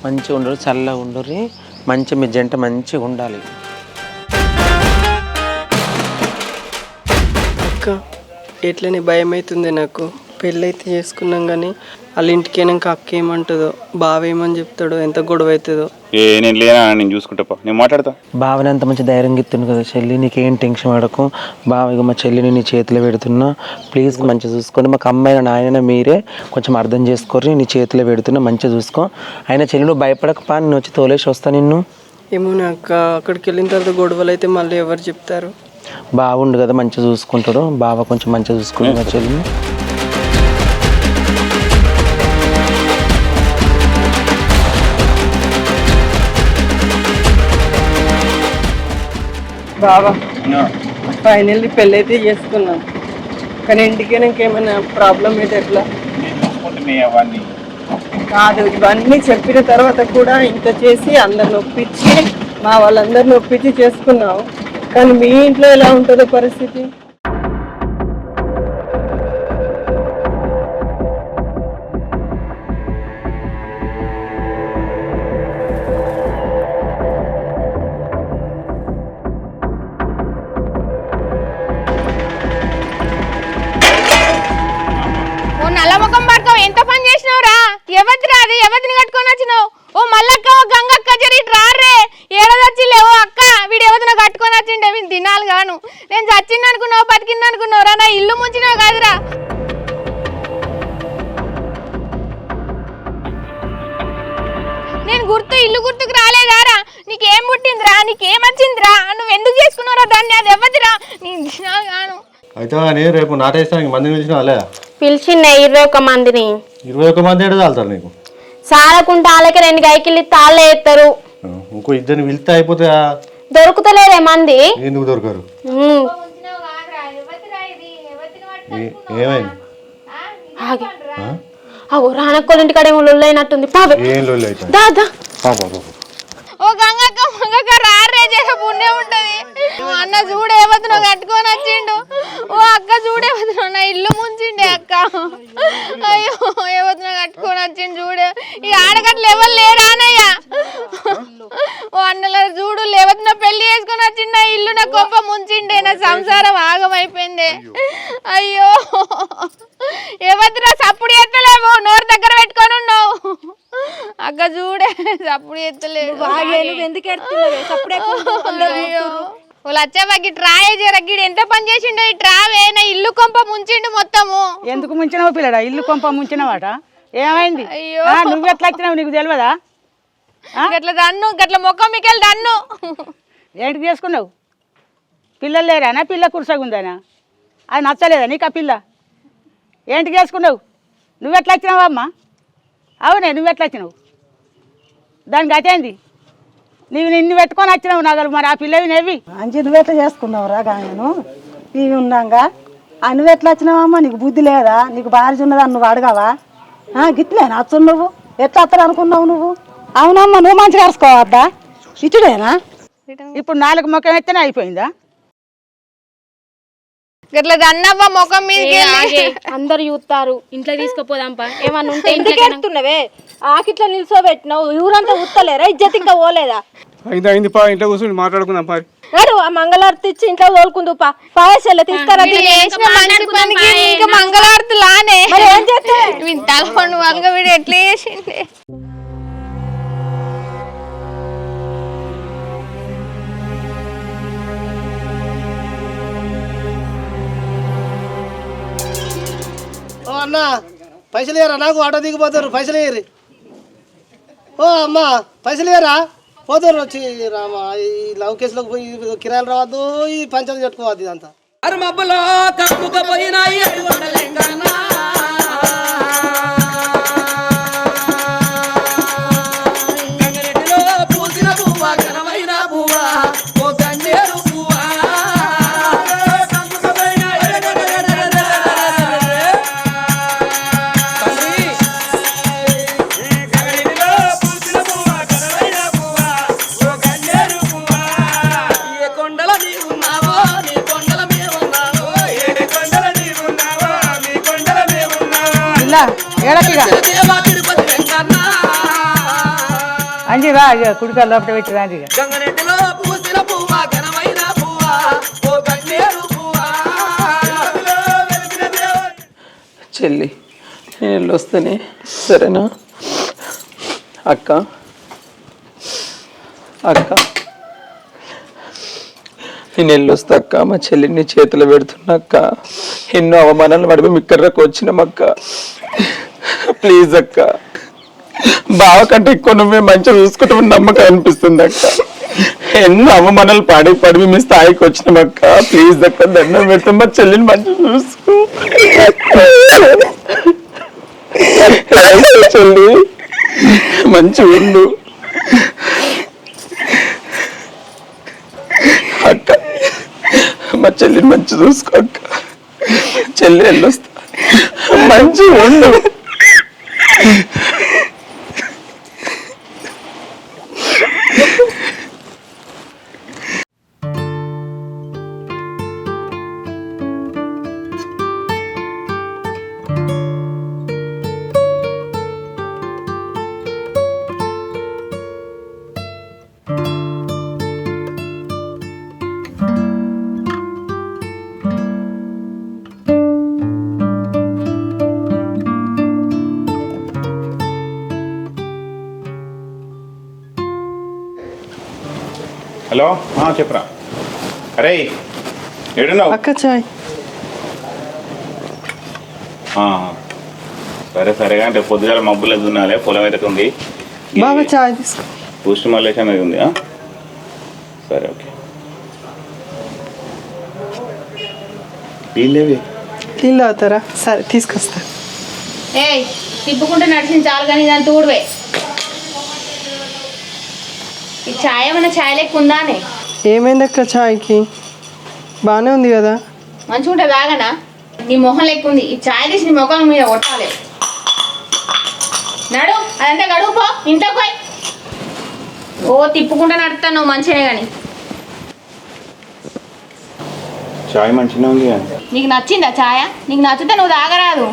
మంచిగా ఉండరు, చల్లగా ఉండరు, మంచి మీ జంట మంచిగా ఉండాలి. అక్క ఎట్లని భయం అవుతుంది నాకు. పెళ్ళైతే చేసుకున్నాం కానీ వాళ్ళ ఇంటికి అయినాక అక్క ఏమంటుందో, బావ ఏమని చెప్తాడో, ఎంత గొడవ అవుతుందో. నేను లేనా, నేను చూసుకుంటా, నేను మాట్లాడతా. బావని అంత మంచి ధైర్యం ఇస్తుంది కదా చెల్లి, నీకేం టెన్షన్ పడకు. బావ ఇక మా చెల్లిని నీ చేతిలో పెడుతున్నా, ప్లీజ్ మంచిగా చూసుకోండి. మాకు అమ్మాయిన నాయన మీరే కొంచెం అర్థం చేసుకోరి, నీ చేతిలో పెడుతున్నా, మంచిగా చూసుకో. అయినా చెల్లి నువ్వు భయపడకపో, నేను వచ్చి తోలేసి వస్తా నిన్ను. ఏమో అక్క, అక్కడికి వెళ్ళిన తర్వాత గొడవలు అయితే మళ్ళీ ఎవరు చెప్తారు? బాగుండు కదా, మంచిగా చూసుకుంటాడు బావ, కొంచెం మంచిగా చూసుకుంటు మా చెల్లిని. బావా ఫైనల్లీ పెళ్ళైతే చేసుకున్నాం, కానీ ఇంటికి ఇంకేమైనా ప్రాబ్లం అయితే ఎట్లా? కాదు, ఇవన్నీ చెప్పిన తర్వాత కూడా ఇంత చేసి అందరిని ఒప్పించి, మా వాళ్ళందరిని ఒప్పించి చేసుకున్నావు, కానీ మీ ఇంట్లో ఎలా ఉంటుందో పరిస్థితి? ఎంత పని చేసినావురా? ఎవరిరా అది? ఎవరిని కట్టుకొని వచ్చినావు? ఓ మల్లక్క, ఓ గంగక్క, జరి రారే. ఏడదొచ్చిలే ఓ అక్క, వీడు ఎవరిన కట్టుకొని వచ్చిండే, వీళ్ళు తినాలి గాను. నేను చచ్చింది అనుకున్నావు, బతికింది అనుకున్నావురా? నా ఇల్లు ముంచినావు కాదురా. నేను ఇల్లు గుర్తుకు రాలేదారా? నీకేం పుట్టిందిరా? నీకేం వచ్చిందిరా? నువ్వు ఎందుకు చేసుకున్నావురా దాన్ని? అది ఎవరిదిరా? నేను తినాలి గాను. అయితే రేపు నాటేస్తానికి మందిని పిలిచిన వాళ్ళే పిలిచిండే 21 మందిని. 21 మంది ఏడు తాగుతారు నీకు? సారకుంటే వాళ్ళకి 2 కైకిలు తాళ్ళే ఎత్తారు. ఇంకో ఇద్దరిని పిలిస్తే అయిపోతే దొరుకుతలేరే మంది. ఎందుకు దొరకరు? ఏమైంది? రానక్కోళ్ళ ఇంటికాడ ఏమో లొల్లు అయినట్టుంది. ఏం లొల్లు అయితే? ఓ గంగక్క, మంగక్క రారే, జర పుణ్యం ఉంటది. అన్న చూడే ఎవరినో కట్టుకొని వచ్చిండు. ఓ అక్క చూడే నా ఇల్లు ముంచిండే అక్క. అయ్యో, ఎవరినో కట్టుకొని వచ్చిండు చూడే. ఈ ఆడగట్లు ఎవరు లేరానయ్య. ఓ అన్నల చూడు, లేవతిన పెళ్లి చేసుకొని వచ్చిండు, నా ఇల్లు నా గొప్ప ముంచిండే, నా సంసారం ఆగమైపోయింది. అయ్యో, ఎవరిరా సప్పుడు ఎత్తలేవు, నోరు దగ్గర పెట్టుకొని ఉన్నావు. అక్క చూడే సప్పుడు ఎత్తలేవు. లచ్చవ్వకి ట్రాయే జరగిడు ఎంత పని చేసిండో. ఈ ట్రావే నా ఇల్లు కొంప ముంచిండు మొత్తము. ఎందుకు ముంచినావు పిల్లడా? ఇల్లు కొంప ముంచినవాట? ఏమైంది? అయ్యో, నువ్వు ఎట్లా వచ్చినావు నీకు తెలియదా? గట్ల దన్ను, గట్ల మొక్క మీకెళ్ళి దన్ను. ఏంటి చేసుకున్నావు? పిల్లలు లేరానా? పిల్ల కురుసగుందానా? అది నచ్చలేదా నీకు? ఆ పిల్ల ఏంటి చేసుకున్నావు? నువ్వెట్లా వచ్చినావా అమ్మ? అవునే, నువ్వెట్లా వచ్చినావు? దానికి అతేంది? నిన్ను పెట్టుకొని వచ్చినావు నగలు, మరి ఆ పిల్లవి నెవి అంచి నువ్వెట్లా చేసుకున్నావు రా? నేను నీవి ఉన్నాగా నువ్వు ఎట్లా వచ్చినావమ్మా? నీకు బుద్ధి లేదా? నీకు భార్య ఉన్నదా? నువ్వు అడగావా? గిట్లేనా అచ్చు? నువ్వు ఎట్లా వస్తారు అనుకున్నావు నువ్వు? అవునమ్మా, నువ్వు మంచిగా కలుసుకోవద్దా? ఇటుడేనా? ఇప్పుడు 4 ముఖం ఎత్తేనే అయిపోయిందా? గట్ల దన్నవ్వ ముఖం మీద అందరు చూస్తారు. ఇంట్లో తీసుకుపోదాంపా. ఏమన్నా ఉంటే ఇంటికెళ్తున్నావే, ఆకిట్లా నిల్చోబెట్టినావు, ఊరంతా ఉత్తలేరా? ఇజ్జత్ ఇంకా పోలేదా? అయింది పా, ఇంట్లో కూర్చొని మాట్లాడుకుందాం పారి. ఆ మంగళారతి ఇచ్చి ఇంట్లో తోలుకుందు పా. పాయసెల్ల తీసుకురా. ఇంకా మంగళారతులానే ఏం చేస్తే తలపండు వాళ్ళగా వీడు ఎట్లా చేసిండే. అన్న పైసలు ఇయ్యరా? నాకు ఆటో దిగిపోతారు, పైసలు ఇయ్యరు. ఓ అమ్మ పైసలు ఇయ్యరా? పోతారు వచ్చి రామా. ఈ లవ్ కేసులోకి పోయి కిరాయిలు రావద్దు, ఈ పంచాయతీ కట్టుకోవద్దు ఇదంతా. అంజి రా ఇక కుడికారు లోపల పెట్టి రాండి ఇక చెల్లి నేను వెళ్ళొస్తానే, సరేనా? అక్క అక్క నేను వెళ్ళొస్తా అక్క. మా చెల్లిని చేతిలో పెడుతున్నా అక్క. ఎన్నో అవమానాలు పడి మేము ఇక్కడికి వచ్చినాం అక్క. ప్లీజ్ అక్క, బావ కంటే ఎక్కువ నువ్వే మంచిగా చూసుకుంటూ నమ్మకం అనిపిస్తుంది అక్క. ఎన్నో అవమానాలు పడి మేము స్థాయికి వచ్చినాం అక్క. ప్లీజ్ అక్క, దండం పెడతాం, మా చెల్లిని మంచిగా చూసుకో. చెల్లి మంచిగా ఉండు అక్క. మా చెల్లిని మంచి చూసుకో అక్క. చెల్లి వెళ్ళొస్తా, మంచిగా ఉండు. హలో చెప్పరా. అరే ఏడున్నావు? అక్క చాయ్. సరే సరే, అంటే పొద్దుగాల మబ్బులు దున్నాలే, పొలం అయితే ఉంది. బాబా చాయ్ తీసుకో. పోస్ట్ మలేషన్ అనేది ఉంది. సరే ఓకే. వీళ్ళేవి నీళ్ళు అవుతారా? సరే తీసుకొస్తా. ఏయ్ తిప్పుకుంటూ నడిచింది చాలు కానీ దాని తూడువే. ఈ ఛాయ్ ఏమైనా ఛాయ్ లెక్క ఉందానే? ఏమైందక్క చాయ్కి? బాగానే ఉంది కదా. మంచిగా ఉంటుంది తాగనా? నీ మొహం లెక్క ఉంది. ఈ ఛాయ్ తీసి నీ మొఖం మీద కొట్టాలి. నడు అదంతా గడువు, పో ఇంట్లోకి పోయి. ఓ తిప్పుకుంటూ నడుస్తాను నువ్వు మంచిగా. కానీ చాయ్ మంచిగా ఉంది. నీకు నచ్చిందా ఛాయ? నీకు నచ్చితే నువ్వు తాగరాదు.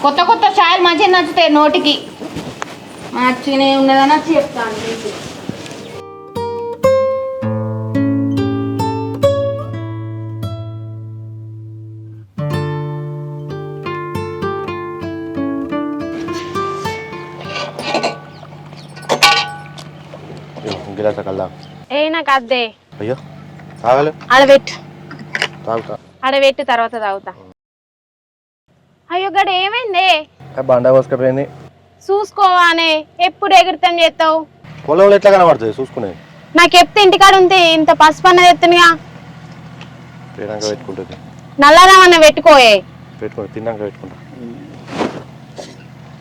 కొత్త కొత్త ఛాయలు మంచిగా నచ్చుతాయి నోటికి. మంచిగానే ఉన్నదని వచ్చి చెప్తాను నీకు. గిలాస కల్లా ఏ నాకు అద్దే. అయ్యో తాగాలి. ఆడబెట్టు, తాగుతా. ఆడబెట్టు, తర్వాత తాగుతా. అయ్యో గడ ఏమైందే? బండ పోసుకపోయింది. చూసుకోవానే, ఎప్పుడు ఎగురుతాం చేస్తావు? పొలంలో ఎట్లా కనబడుతుంది చూసుకునేది. నాకు చెప్తే ఇంటికాడ ఉంటే ఇంత పసుపు అన్నది ఎత్తునిగా. తిన్నాక పెట్టుకుంటుంది. నల్లరామన్న పెట్టుకోయే. పెట్టుకో, తిన్నాక పెట్టుకుంటా.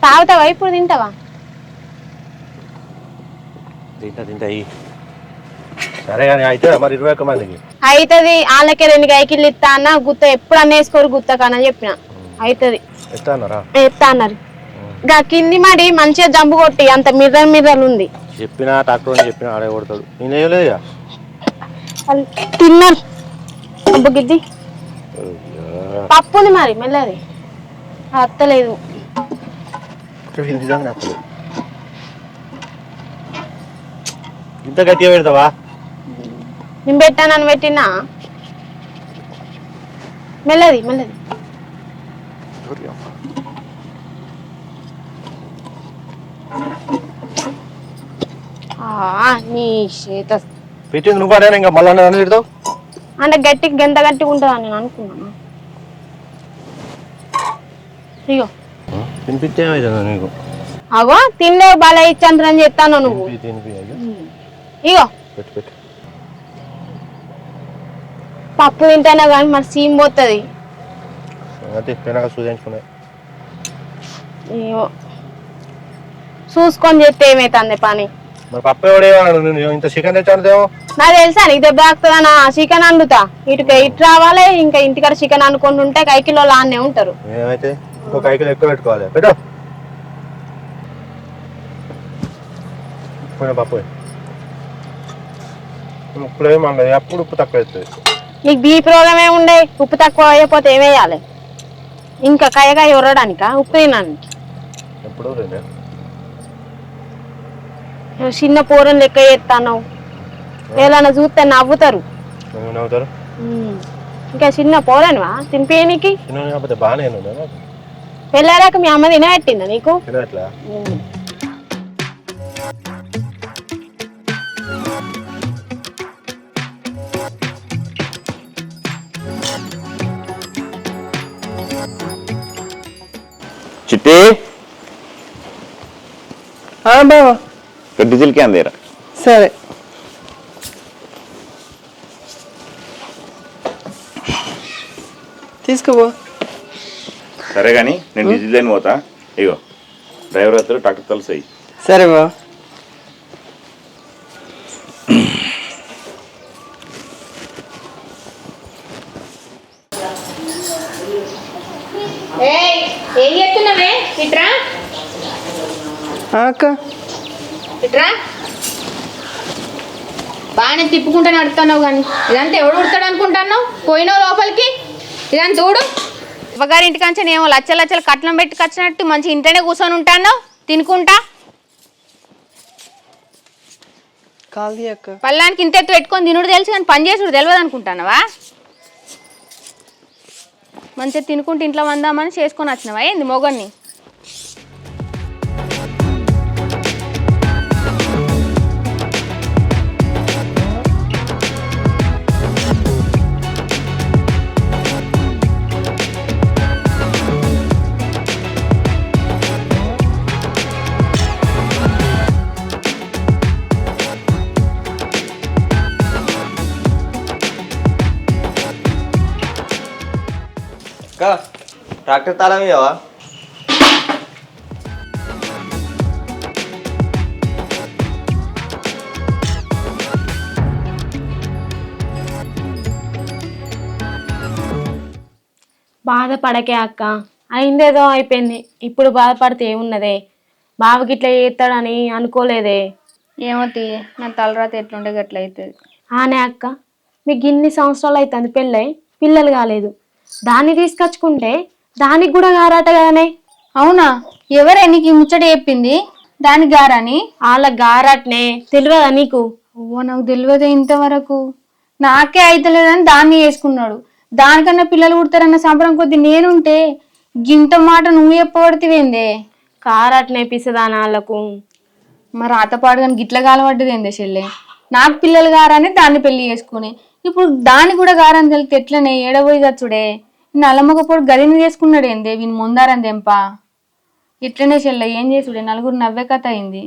తాగుతావా? ఇప్పుడు తింటావా? తింటా అయ్యి. సరే కానీ అయితే మరి 21 మందికి అవుతుంది. వాళ్ళకే 2 కైకిళ్ళు ఇస్తా అన్న. గుత్త ఎప్పుడు అన్నేసుకోరు గుత్త కానని చెప్పిన. అవుతుంది. ఎత్తా అన్నారా? ఎత్తా అన్నారు. గా కింది మరి మంచిగా జంపు కొట్టి, అంత మిర్రలు ఉంది. చెప్పినా డాక్టర్ అని చెప్పినా ఆడే కొడతాడు. నేను వేయలేదుగా. తిన్నారు గిద్ది పప్పు ఉంది మరి మెల్లది అత్తలేదు. ఇంత గట్టిగా పెడతావా? నేను పెట్టానని పెట్టినా. మెల్లది మెల్లది. నీ చేత పెట్టింది నువ్వు అనే ఇంకా మళ్ళీ పెడతావు అంటే గట్టికి గంత గట్టిగా ఉంటుందా నేను అనుకున్నాను. ఇగో తినిపించేమైతుందా నీకు? అగో తినలేవు బాగా ఇచ్చంతరం చెప్తాను నువ్వు. ఇగో పప్పు తింటానా కానీ మరి సీమ్ పోతుంది. చూసుకొని చెప్తే ఏమైతుంది పని? మరి పప్పు ఎవడేమో ఇంత చికెన్ తెచ్చానుదేమో. నాకు తెలుసా నీకు దెబ్బ తాకుతుందా? చికెన్ వండుతా. ఇటు రావాలి, ఇంకా ఇంటికాడ చికెన్ అనుకుని ఉంటే 1 కిలోలు ఆన్నే ఉంటారు. ఏమైతే ఇంకొక 1 కిలో ఎక్కువ పెట్టుకోవాలి. పెట్టు పప్పు ఉప్పులు ఏమన్నది, అప్పుడు ఉప్పు తక్కువ అవుతుంది. నీకు బీపీ రోగం ఏముండే? ఉప్పు తక్కువ అయిపోతే ఏమేయాలి? ఇంకా కయ్యకాయ ఉరడానికా? ఉప్పు తినానికి ఎప్పుడు చిన్న పోరని లెక్క చేస్తాను ఏదైనా చూస్తే నవ్వుతారు. నవ్వుతారు. ఇంకా చిన్న పోరనివా తినిపేయనికి? కాకపోతే బాగానే పెళ్ళాక మీ అమ్మ తినబెట్టిందా నీకు? తినట్లా. చిట్టి బావా డీజిల్ క్యాన్ దేరా. సరే తీసుకోబో. సరే కానీ నేను డీజిల్ లేని పోతా. ఇగో డ్రైవర్ వస్తారు, ట్రాక్టర్ తలసాయి. సరే బావ. ఏం చేస్తున్నావే? ఇట్రా అక్క ఇట్రా. బాగానే తిప్పుకుంటా నడుతున్నావు కానీ ఇదంతా ఎవడు ఉడతాడు అనుకుంటున్నావు? పోయినావు లోపలికి. ఇదంతా చూడు అవ్వగారి ఇంటికాంచి ఏమో లచ్చలు లచ్చలు కట్నం పెట్టి కచ్చినట్టు మంచి ఇంట్లోనే కూర్చొని ఉంటాను తినుకుంటా. కాల్ది అక్క. పల్లానికి ఇంత ఎత్తు పెట్టుకొని తినుడు తెలుసు కానీ పని చేసుడు తెలియదు అనుకుంటున్నావా? మంచిగా తినుకుంటూ ఇంట్లో వందామని చేసుకొని వచ్చినావా ఏంది మొగన్ని? ట్రాక్టర్ తాళం ఇవ్వవా? బాధపడకే అక్క, అయిందేదో అయిపోయింది. ఇప్పుడు బాధపడితే ఏమున్నదే? బావకి ఇట్లా చేస్తాడని అనుకోలేదే. ఏమో తీయ నా తలరాత ఎట్లుండే గట్ల అవుతుంది. ఆనే అక్క, మీకు ఇన్ని సంవత్సరాలు అవుతుంది పెళ్ళై, పిల్లలు కాలేదు. దాన్ని తీసుకొచ్చుకుంటే దానికి కూడా గారాట కదనే. అవునా? ఎవరే నీకు ఈ ముచ్చట చెప్పింది? దానికి గారని? వాళ్ళ గారాటనే తెలియదా నీకు? ఓ నాకు తెలియదే ఇంతవరకు. నాకే అయితలేదని దాన్ని వేసుకున్నాడు. దానికన్నా పిల్లలు పుడతారన్న సంబరం కొద్ది నేనుంటే గింత మాట నువ్వు చెప్పబడితేవేందే? గారాటనే పిసదాని వాళ్ళకు. మరి ఆతపాడు కానీ గిట్ల గాలపడ్డది ఏందే చెల్లె? నాకు పిల్లలు గారని దాన్ని పెళ్లి చేసుకుని ఇప్పుడు దాన్ని కూడా గారని తెలితే ఎట్లనే ఏడబోయి చచ్చుడే? నల్లమ్మకపోడు గదిని చేసుకున్నాడు ఏందే వీని ముందారని దెంప. ఇట్లనే చెల్లె ఏం చేసుడే? నలుగురు నవ్వే కథ అయింది.